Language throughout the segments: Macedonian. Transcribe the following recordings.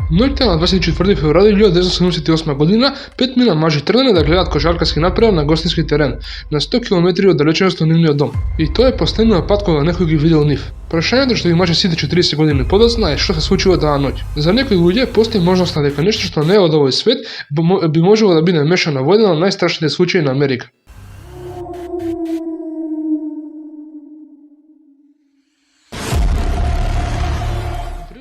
Ноќта на 24 февруари 1978 година 5 мина мажи тргнале да гледаат кошаркаски натпревар на гостински терен, на 100 км оддалеченост од нивниот дом. И тоа е последниот пат кога некој ги видел нив. Прашањето што ги мачи сите 40 години подоцна е што се случува таа ноќ. За некои луѓе постои можноста дека нешто што не е од овој свет би можело да биде мешано во еден од најстрашните случаи на Америка.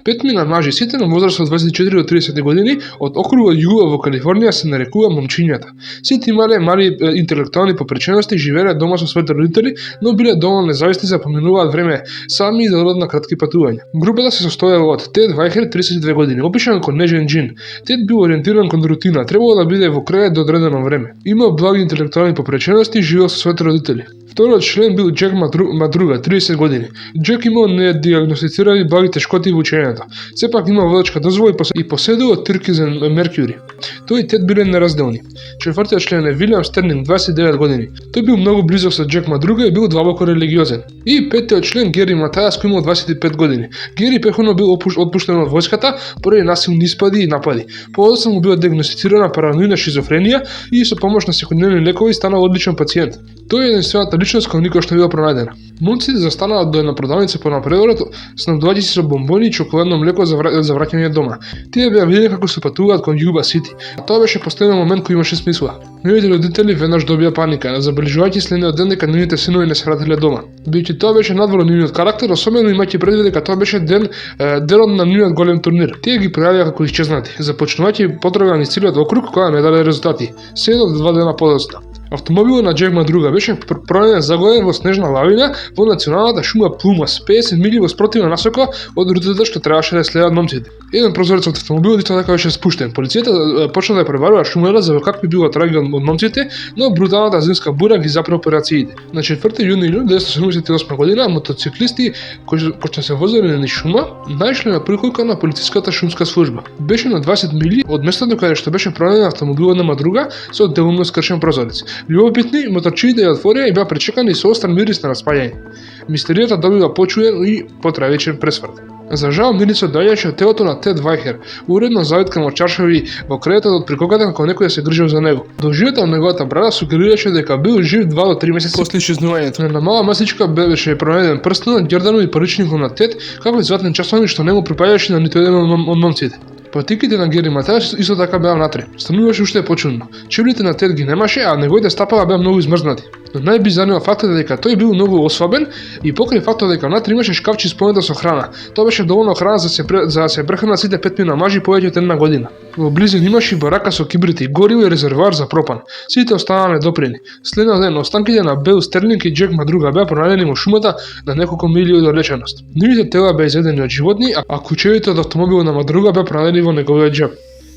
5 мина мажи, сите на возраст од 24 до 30 години, од округот Југа во Калифорнија се нарекува момчињата. Сите имале мали интелектуални попречености, живееле дома со своите родители, но биле доволно независни за поминуваат време сами и да одат на кратки патувања. Групата се состоела од Тед Вајхер, 32 години, опишан како нежен џин. Тед бил ориентиран кон рутина, требало да биде во крај до одредено време. Имал благи интелектуални попречености и живеел со своите родители. Вториот член бил Джек Мадруга, 30 години. Джек имал недиагностицирани благи тешкоти во учењето. Сепак имал водачка дозвола и поседува Тиркизен Меркјури. Тој и Тед биле неразделни. Четвртиот член е Вилијам Стерлинг, 29 години. Тој бил многу близок со Джек Мадруга и бил длабоко религиозен. И петиот член Гери Матајас, кој имал 25 години. Гери претходно бил отпуштен од војската поради насилни испади и напади. Подоцна му била диагностицирана параноидна шизофренија и со помош на секојдневни лекови станал одличен пациент. Тој е единствената личност која никош не била пронајдена. Момците застанаа до една продавница по напредорот, снабдувајќи се со бомбони и чоколадно млеко за враќање дома. Тие беа видени како се патуваат кон Јуба Сити. Тоа беше последниот момент кој имаше смисла. Нивните родители веднаш добија паника, забележувајќи следниот ден дека нивните синови не се вратиле дома. Биејќи тоа беше надвор нивниот карактер, особено имајќи предвид дека тоа беше денот на нивниот голем турнир. Тие ги пројавија како исчезнати, започнувајќи потрага низ целиот округ која не даде резултати. Се до 2 дена подоцна. Автомобилот на Джек Мадруга беше пронајден заглавен во снежна лавина во националната шума Плумас, 50 мили во спротивна насока од рутата што требаше да следат момците. Еден прозорец од автомобилот исто така беше спуштен. Полицијата почна да пребарува шумата за какви било трагедија од момците, но бруталната зимска бура ги запре операциите. На 4 јуни 1978 година мотоциклисти кои што се возеле низ шума најшле на приколка на полициската шумска служба. Беше на 20 мили од местото каде што беше пронајден автомобилот на Мадруга со делумно скршен прозорец. Љубопитни, моторчиите ја отворија и беа пречекани со остран мирис на распаѓање. Мистеријата добила почуен и потрајечен пресврт. За жал, мирисот доаѓаше од телото на Тед Вајхер, уредно завиткан од чаршави во креветот од приколката како некој да се грижел за него. Должината од неговата брада сугерираше дека бил жив 2 до 3 месеци после исчезнувањето. На мала масичка беше пронајден прстенот, ѓердано и паричникот на Тед, како и златен часовник што не му припаѓаше на ниту еден од момците. Патиките на Гери Матајас исто така беа внатре. Стануваше уште почудно. Чевлите на Тед ги немаше, а неговите стапала беа многу измрзнати. Но најбизарниот факт е дека тој бил многу ослабен и покрај фактот дека внатре имаше шкафчи исполнето со храна. Тоа беше доволно храна за да се прехранат сите 5 мина мажи повеќе од една година. Во близина имаше барака со кибрити, гориво и резервоар за пропан. Сите останаа недопрени. Следниот ден останките на Бел Стерлинг и Джек Мадруга беа пронајдени во шумата на неколку мили од оддалеченост. Нивните тела беа изедени од животни, а клучевите од автомобилот на Мадруга беа пронајдени во неговиот џеб.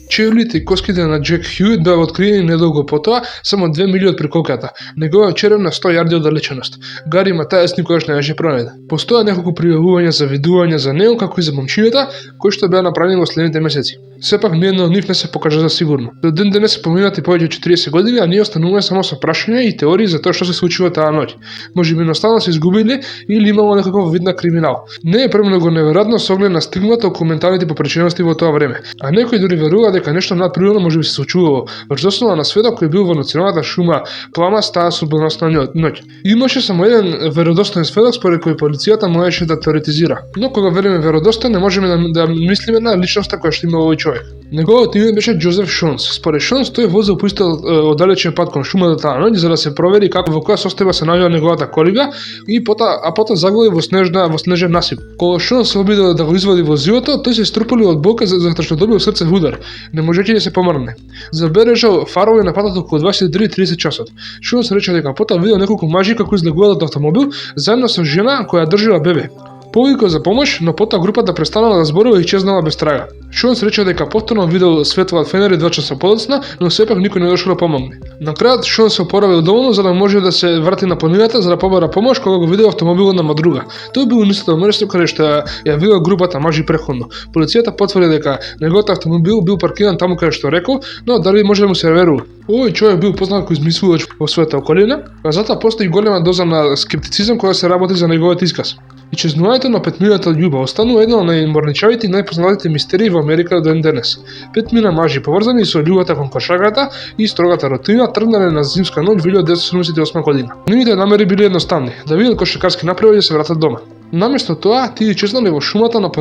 Чевлите и коските на Джек Хјуит беа откриени недолго потоа, само 2 мили од приколката. Неговиот череп на 100 јарди оддалеченост. Гери Матајас никогаш не беше пронајден. Постоја неколку пријавувања за видувања за него, како и за момчињата, кои што беа направени во следните месеци. Сепак ниедно од нив не се покажа за сигурно. До ден денес се поминати повеќе од 40 години, а ние остануваме само со прашања и теории за тоа што се случува таа ноќ. Можеби едноставно се изгубиле или имало некаков вид на криминал. Не е премногу неверојатно со оглед на стигмата околу менталните попречености во тоа време. А некои дури веруваат дека нешто надприродно можеби се случувало врз основа на светок кој бил во националната шума Плумас таа судбоносна ноќ. Имаше само еден веродостоен сведок според кој полицијата можеше да теоретизира. Но кога велиме веродостоен, не можеме да мислиме на личноста која што има овој човек. Неговото име беше Џозеф Шонс. Според Шонс, тој возел по исто оддалечен пат кон шумата таа ноќ за да се провери како во која состојба се наоѓа неговата колиба и потоа заглави во снежен насип. Кога Шонс се обидел да го извади возилото, тој се струпали од болка затоа што добил срцев удар, не можејќи да се помрне. Забележал фарови на патот околу 23:30 часот. Шонс рече дека потоа видел неколку мажи како излегуваат од автомобил заедно со жена која држела бебе. Повикал за помош, но потоа групата престанала да зборува и исчезнала без трага. Шонс рече дека повторно видел светло од фенери 2 часа подоцна, но сепак никој не дошол да помогне. На крајот Шонс се опоравил доволно за да може да се врати на планината за да побара помош кога го видел автомобилот на Мадруга. Тој бил истото место каде што ја видел групата мажи претходно. Полицијата потврди дека неговиот автомобил бил паркиран таму каде што рекол, но дали може да му се верува. Овој човек бил познат како измислувач во својата околина, а затоа постои голема доза на скептицизам кога се работи за неговиот исказ. Исчезнувањето на петмината љуба останува една од најморничавите и најпознатите мистерии во Америка до ден денес. Петмина мажи поврзани со љубовта кон кошарката и строгата рутина тргнале на зимска ноќ 1978 година. Нивните намери биле едноставни: да видат кошаркарски направи и да се вратат дома. Наместо тоа, тие чезнале во шумата на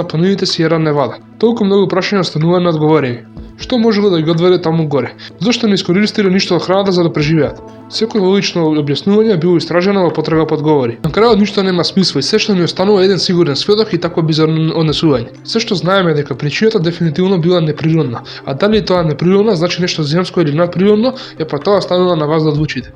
планините Сиера Невада. Толку многу прашања останува неодговорени. Што можело да ги одведе таму горе? Зошто не искористиле ништо од храната за да преживеат? Секој логично објаснување било истражено во потрага по одговори. На крајот ништо нема смисла и се што ни останува еден сигурен сведок и такво бизарно однесување. Се што знаеме дека причината дефинитивно била неприродна, а дали тоа неприродна значи нешто земско или надприродно, па тоа останува на вас да одлучите.